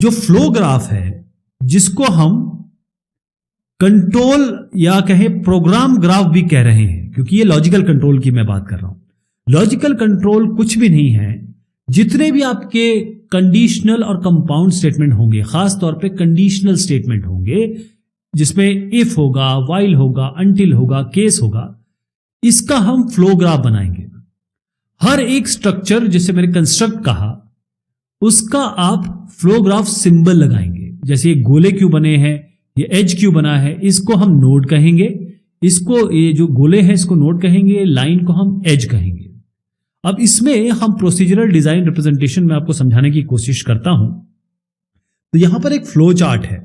जो flow graph है, जिसको हम कंट्रोल या कहें प्रोग्राम ग्राफ भी कह रहे हैं, क्योंकि ये लॉजिकल कंट्रोल की मैं बात कर रहा हूं। लॉजिकल कंट्रोल कुछ भी नहीं है, जितने भी आपके कंडीशनल और कंपाउंड स्टेटमेंट होंगे, खास तौर पे कंडीशनल स्टेटमेंट होंगे, जिसमें इफ होगा, व्हाइल होगा, अनटिल होगा, केस होगा, इसका हम फ्लो ग्राफ बनाएंगे। हर एक स्ट्रक्चर जिसे मैंने कंस्ट्रक्ट कहा, उसका आप फ्लो ग्राफ सिंबल लगाएंगे। जैसे ये गोले क्यों बने हैं, ये एज क्यों बना है, इसको हम नोड कहेंगे, इसको ये जो गोले हैं इसको नोड कहेंगे, लाइन को हम एज कहेंगे। अब इसमें हम प्रोसीजरल डिजाइन रिप्रेजेंटेशन में आपको समझाने की कोशिश करता हूं। तो यहां पर एक फ्लो चार्ट है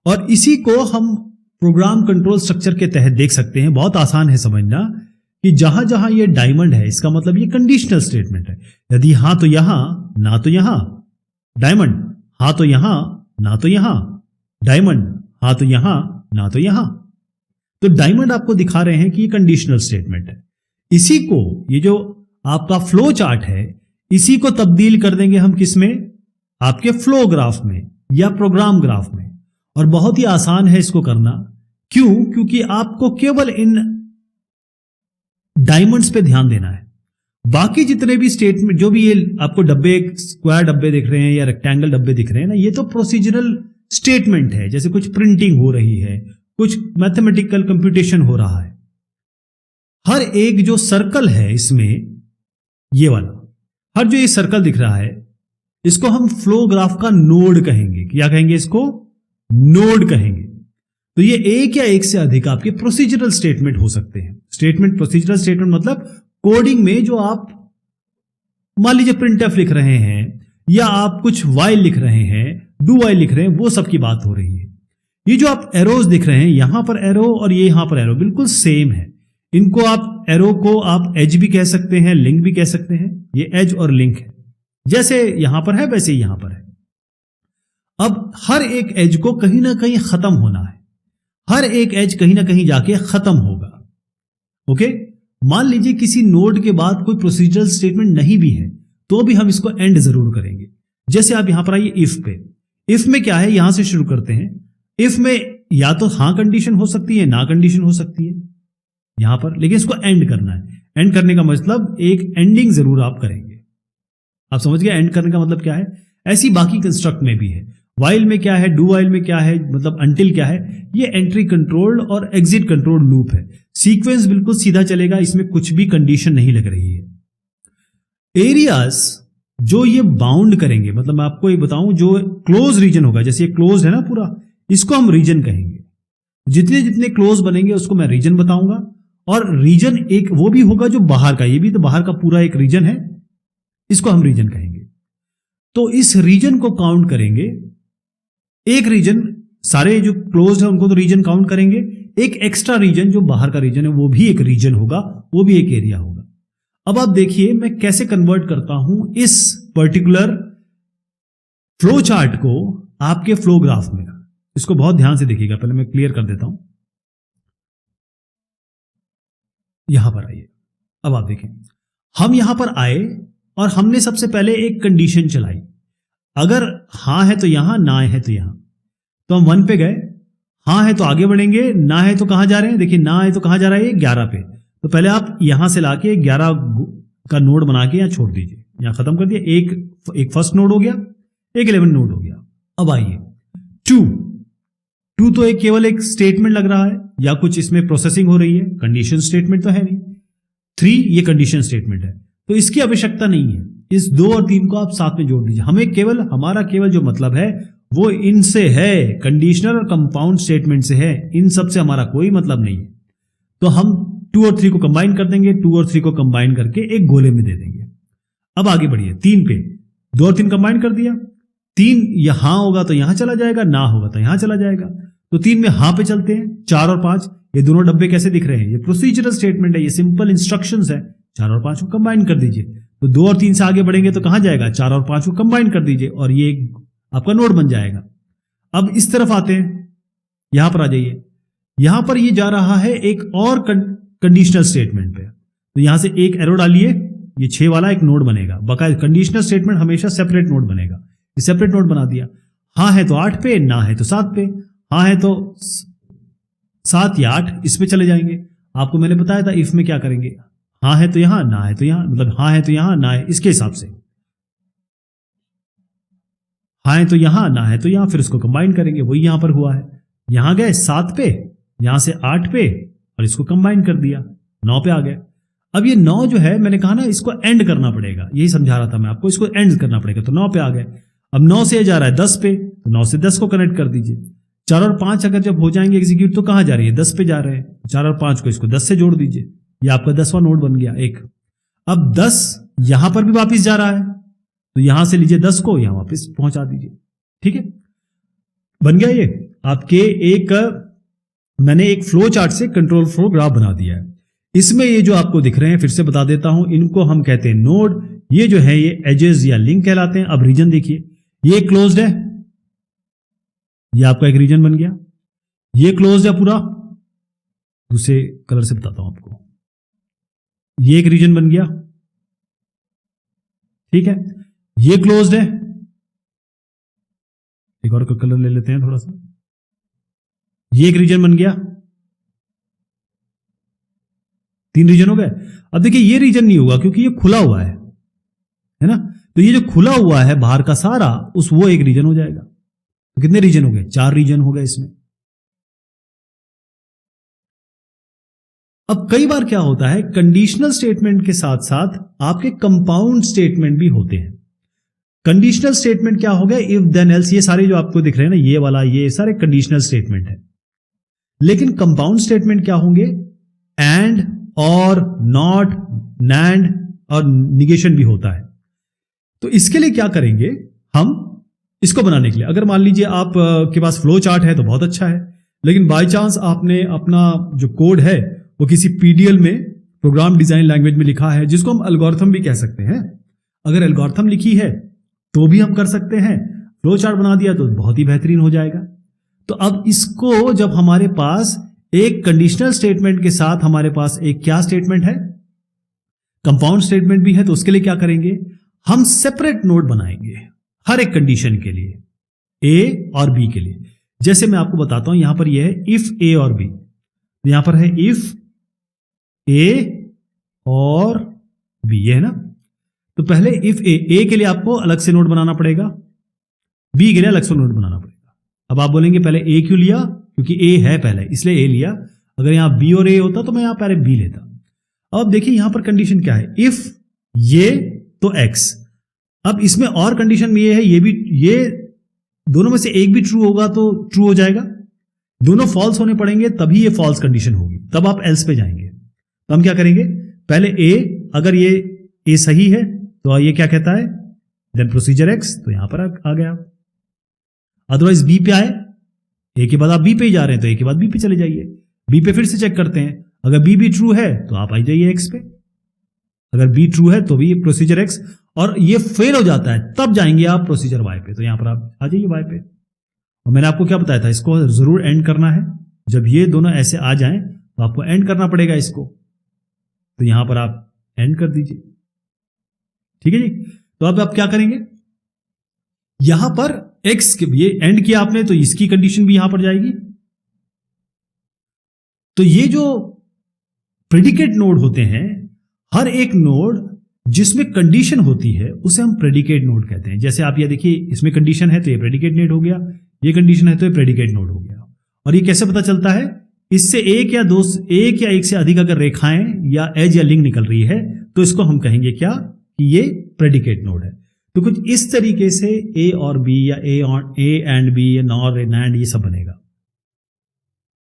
और इसी को हम प्रोग्राम कंट्रोल स्ट्रक्चर के तहत देख सकते हैं। बहुत आसान है समझना कि जहां जहां ये डायमंड है, इसका मतलब ये कंडीशनल स्टेटमेंट है। यदि हां तो यहां, ना तो यहां, डायमंड, हां तो यहां, ना तो यहां, डायमंड, हां तो यहां, ना तो यहां। तो डायमंड आपको दिखा रहे हैं कि ये कंडीशनल स्टेटमेंट है। इसी को, ये जो आपका फ्लो चार्ट है, इसी को तब्दील कर देंगे हम किस में, आपके फ्लो ग्राफ में या प्रोग्राम ग्राफ में। और बहुत ही आसान है इसको करना। क्यों? क्योंकि आपको केवल इन डायमंड्स पे ध्यान देना है। बाकी जितने भी स्टेटमेंट, जो भी ये आपको डब्बे, स्क्वायर डब्बे दिख रहे हैं या रेक्टेंगल डब्बे दिख रहे हैं ना, ये तो प्रोसीजरल स्टेटमेंट है। जैसे कुछ प्रिंटिंग हो रही है, कुछ मैथमेटिकल कंप्यूटेशन हो रहा है। हर एक जो सर्कल है इसमें, ये वाला, हर जो ये सर्कल दिख रहा है, इसको हम फ्लो ग्राफ का नोड कहेंगे। क्या कहेंगे इसको? नोड कहेंगे। तो ये एक या एक से अधिक आपके प्रोसीजरल स्टेटमेंट हो सकते हैं। स्टेटमेंट, प्रोसीजरल स्टेटमेंट मतलब कोडिंग में जो आप मान लीजिए प्रिंटफ लिख रहे हैं या आप कुछ वाइल लिख रहे हैं, डू वाइल लिख रहे हैं, वो सब की बात हो रही है। ये जो आप एरोज दिख रहे हैं, यहां पर एरो और ये यहां पर एरो बिल्कुल सेम है। इनको आप, एरो को आप एज भी कह सकते हैं, लिंक भी कह सकते हैं। ये एज और लिंक है, जैसे यहां पर है वैसे यहां पर है। अब हर एक एज को कहीं ना कहीं खत्म होना है, हर एक एज कहीं ना कहीं जाके खत्म होगा। ओके, मान लीजिए किसी नोड के बाद कोई प्रोसीजरल स्टेटमेंट नहीं भी है, तो भी हम इसको एंड जरूर करेंगे। जैसे आप यहां पर आइए इफ पे। इफ में क्या है, यहां से शुरू करते हैं। इफ में या तो हां कंडीशन हो सकती है, ना कंडीशन हो सकती है यहां पर, लेकिन इसको एंड करना है। एंड करने का मतलब एक एंडिंग जरूर आप करेंगे। आप समझ गए एंड करने का मतलब क्या है? ऐसी बाकी कंस्ट्रक्ट में भी है। वाइल में क्या है, डू वाइल में क्या है, मतलब अनटिल क्या है, ये एंट्री कंट्रोल्ड और एग्जिट कंट्रोल्ड लूप है। सीक्वेंस बिल्कुल सीधा चलेगा, इसमें कुछ भी कंडीशन नहीं लग रही है। एरियाज जो ये बाउंड करेंगे, मतलब मैं आपको ये बताऊं, जो क्लोज रीजन होगा, जैसे ये क्लोज है ना पूरा, इसको हम रीजन कहेंगे। जितने जितने क्लोज बनेंगे उसको मैं रीजन बताऊंगा। और रीजन एक वो भी होगा जो बाहर का, ये भी तो बाहर का पूरा एक रीजन है, इसको हम रीजन कहेंगे। तो इस रीजन को काउंट करेंगे। एक रीजन, सारे जो क्लोज है उनको तो रीजन काउंट करेंगे। एक एक्स्ट्रा रीजन जो बाहर का रीजन है, वो भी एक रीजन होगा, वो भी एक एरिया होगा। अब आप देखिए मैं कैसे कन्वर्ट करता हूं इस पर्टिकुलर फ्लो चार्ट को आपके फ्लो ग्राफ में। इसको बहुत ध्यान से देखिएगा, पहले मैं क्लियर कर देता हूं। यहां पर आइए। अब आप देखें, हम यहां पर आए और हमने सबसे पहले एक कंडीशन चलाई। अगर हां है तो यहां, ना है तो यहां। तो हम 1 पे गए, हां है तो आगे बढ़ेंगे, ना है तो कहां जा रहे हैं? देखिए ना है तो कहां जा रहा है? 11 पे। तो पहले आप यहां से लाके 11 का नोड बना के यहां छोड़ दीजिए, यहां खत्म कर दिया। एक फर्स्ट नोड हो गया, एक 11 नोड हो गया। अब आइए 2 तो एक केवल एक स्टेटमेंट लग रहा है या कुछ इसमें प्रोसेसिंग हो रही है, कंडीशन स्टेटमेंट तो है नहीं। 3 ये कंडीशन स्टेटमेंट है, तो इसकी आवश्यकता नहीं है। इस 2 और 3 को आप साथ में जोड़ दीजिए। हमारा केवल जो मतलब है वो इनसे है, कंडीशनल और कंपाउंड स्टेटमेंट से है। इन सब से हमारा कोई मतलब नहीं है। तो हम 2 और 3 को कंबाइन कर देंगे, 2 और 3 को कंबाइन करके एक गोले में दे देंगे। अब आगे बढ़िए 3 पे, 2 और 3 कंबाइन कर दिया। 3 यहां होगा तो यहां चला जाएगा, ना होगा तो यहां चला जाएगा। तो 3 में हां पे चलते हैं। 4 और 5 ये दोनों डब्बे कैसे दिख रहे हैं? ये प्रोसीजरल स्टेटमेंट है, ये सिंपल इंस्ट्रक्शंस है। 4 और 5 को कंबाइन कर दीजिए। तो 2 और 3 से आगे बढ़ेंगे तो कहां जाएगा? 4 और 5 को कंबाइन कर दीजिए और ये आपका नोड बन जाएगा। अब इस तरफ आते हैं, यहां पर आ जाइए। यहां पर ये जा रहा है एक और कंडीशनल स्टेटमेंट पे। तो यहां से एक एरो डालिए, ये 6 वाला एक नोड बनेगा। बकायदा कंडीशनल स्टेटमेंट हमेशा सेपरेट नोड बनेगा। ये सेपरेट नोड बना दिया। हाँ है तो 8 पे, ना है तो 7 पे। हाँ है तो 7 या 8 इस पे चले जाएंगे। आपको मैंने बताया था इफ में क्या करेंगे, हाँ है तो यहां, ना है तो यहां, मतलब हाँ है तो यहां, ना है इसके हिसाब से, हाँ है तो यहां, ना है तो यहां, फिर उसको कंबाइन करेंगे। वही यहां पर हुआ है, यहां गए 7 पे, यहां से 8 पे, और इसको कंबाइन कर दिया 9 पे आ गए। अब ये 9 जो है, मैंने कहा ना इसको एंड करना पड़ेगा, यही समझा रहा था मैं आपको, इसको एंड करना पड़ेगा, तो 9 पे आ गए। अब 9 से जा रहा है 10 पे, तो 9 से 10 को कनेक्ट कर दीजिए। 4 और 5 अगर जब हो जाएंगे एग्जीक्यूट तो कहां जा रही है, 10 पे जा रहे हैं। 4 और 5 को इसको 10 से जोड़ दीजिए, ये आपका 10वां नोड बन गया एक। अब 10 यहां पर भी वापस जा रहा है, तो यहां से लीजिए 10 को यहां वापस पहुंचा दीजिए। ठीक है, बन गया ये आपके एक, मैंने एक फ्लो चार्ट से कंट्रोल फ्लो ग्राफ बना दिया है। इसमें ये जो आपको दिख रहे हैं, फिर से बता देता हूं, इनको हम कहते हैं नोड। ये जो है ये एजेस या लिंक कहलाते हैं। अब रीजन देखिए, ये क्लोज्ड है, ये आपका एक रीजन बन गया। ये क्लोज्ड है पूरा, दूसरे कलर से बताता हूं आपको, ये एक रीजन बन गया। ठीक है, ये क्लोज्ड है, एक और कलर ले लेते हैं थोड़ा सा, ये एक रीजन बन गया। 3 रीजन हो गए। अब देखिए ये रीजन नहीं होगा क्योंकि ये खुला हुआ है ना, तो ये जो खुला हुआ है बाहर का सारा, वो एक रीजन हो जाएगा। तो कितने रीजन हो गए, 4 रीजन हो गए इसमें। अब कई बार क्या होता है, कंडीशनल स्टेटमेंट के साथ साथ आपके कंपाउंड स्टेटमेंट भी होते हैं। कंडीशनल स्टेटमेंट क्या हो गया, इफ देन एल्स, ये सारे जो आपको दिख रहे हैं ना, ये वाला, ये सारे कंडीशनल स्टेटमेंट है। लेकिन कंपाउंड स्टेटमेंट क्या होंगे, एंड, और, नॉट, नैंड और निगेशन भी होता है। तो इसके लिए क्या करेंगे हम, इसको बनाने के लिए, अगर मान लीजिए आप के पास फ्लो चार्ट है तो बहुत अच्छा है, लेकिन बाय चांस आपने अपना जो कोड है वो किसी पीडीएल में, प्रोग्राम डिजाइन लैंग्वेज में लिखा है, जिसको हम एल्गोरिथम भी कह सकते हैं। अगर एल्गोरिथम लिखी है तो भी हम कर सकते हैं, फ्लो चार्ट बना दिया तो बहुत ही बेहतरीन हो जाएगा। तो अब इसको, जब हमारे पास एक कंडीशनल स्टेटमेंट के साथ हमारे पास एक क्या स्टेटमेंट है, कंपाउंड स्टेटमेंट भी है, तो उसके लिए क्या करेंगे, हम सेपरेट नोड बनाएंगे हर एक कंडीशन के लिए, ए और बी के लिए। जैसे मैं आपको बताता हूं, यहां पर यह है इफ ए और बी, यहां पर है इफ ए और बी, ये है ना। तो पहले इफ ए के लिए आपको अलग से नोड बनाना पड़ेगा, बी के लिए अलग से नोड बनाना पड़ेगा। अब आप बोलेंगे पहले ए क्यों लिया, क्योंकि ए है पहले इसलिए ए लिया, अगर यहां बी और ए होता तो मैं यहां पहले बी लेता। अब देखिए यहां पर कंडीशन क्या है, इफ ये तो एक्स। अब इसमें और कंडीशन में ये है, ये भी, ये दोनों में से एक भी ट्रू होगा तो ट्रू हो जाएगा, दोनों फॉल्स होने पड़ेंगे तभी ये फॉल्स कंडीशन होगी, तब आप एल्स पे जाएंगे। तो हम क्या करेंगे, पहले ए, अगर ये ए सही है तो ये क्या कहता है, देन प्रोसीजर एक्स, तो यहां पर आ गया। अदरवाइज बी पे आए, ए के बाद आप बी पे ही जा रहे हैं तो ए के बाद बी पे चले जाइए, बी पे फिर से चेक करते हैं, अगर बी भी ट्रू है तो आप आ जाइए एक्स पे, अगर बी ट्रू है तो भी प्रोसीजर एक्स, और ये फेल हो जाता है तब जाएंगे आप प्रोसीजर वाई पे, तो यहां पर आप आ जाइए वाई पे। और मैंने आपको क्या बताया था, इसको जरूर एंड करना है, जब ये दोनों ऐसे आ जाएं तो आपको एंड करना पड़ेगा इसको, तो यहां पर आप एंड कर दीजिए। ठीक है जी, तो अब आप क्या करेंगे, यहां पर एक्स के ये एंड किया आपने तो इसकी कंडीशन भी यहां पर जाएगी। तो ये जो प्रेडिकेट नोड होते हैं, हर एक नोड जिसमें कंडीशन होती है उसे हम प्रेडिकेट नोड कहते हैं। जैसे आप ये देखिए, इसमें कंडीशन है तो ये प्रेडिकेट नोड हो गया, ये कंडीशन है तो ये प्रेडिकेट नोड हो गया। और ये कैसे पता चलता है, इससे एक या एक से अधिक अगर रेखाएं या एज या लिंक निकल रही है तो इसको हम कहेंगे क्या, कि ये प्रेडिकेट नोड है। तो कुछ इस तरीके से ए और बी या ए एंड बी या नॉर एंड ये सब बनेगा।